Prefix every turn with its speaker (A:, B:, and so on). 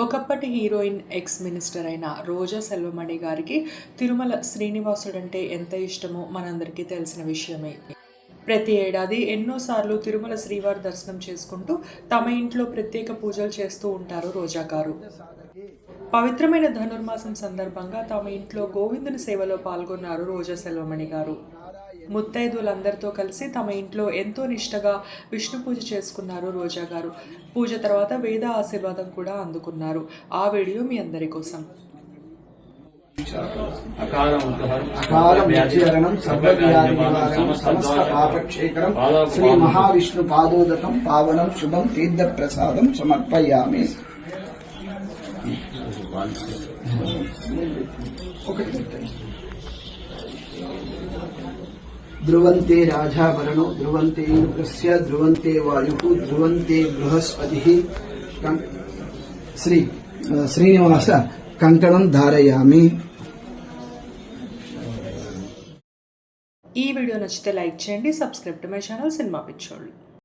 A: ఒకప్పటి heroine ex minister అయిన రోజా సెల్వమణి గారికి తిరుమల శ్రీనివాసుడంటే ఎంత ఇష్టమో మనందరికీ తెలిసిన విషయమే. ప్రతి ఏడాది ఎన్నోసార్లు తిరుమల శ్రీవారి దర్శనం చేసుకుంటూ తమ ఇంట్లో ప్రత్యేక పూజలు చేస్తూ ఉంటారు రోజా గారు. పవిత్రమైన ధనుర్మాసం సందర్భంగా తమ ఇంట్లో గోవిందుని సేవలో పాల్గొన్నారు రోజా సెల్వమణి గారు. ముత్తైదులందరితో కలిసి తమ ఇంట్లో ఎంతో నిష్టగా విష్ణు పూజ చేసుకున్నారు రోజా గారు. పూజ తర్వాత వేద ఆశీర్వాదం కూడా అందుకున్నారు. ఆ వీడియో మీ అందరి కోసం.
B: శ్రీ మహావిష్ణు పాదోదకం పావనం శుభం తీర్థ ప్రసాదం సమర్పయామి. ధ్రువంతే రాజావరణో ధ్రువంతే ఇంద్రస్య ధ్రువంతే వాయు ధ్రువంతే బృహస్పతి. శ్రీనివాస కంకణం ధారయామి.
A: ఈ వీడియో నచ్చితే లైక్ చేయండి. Subscribe to my channel cinema పిచ్చోళ్ళు.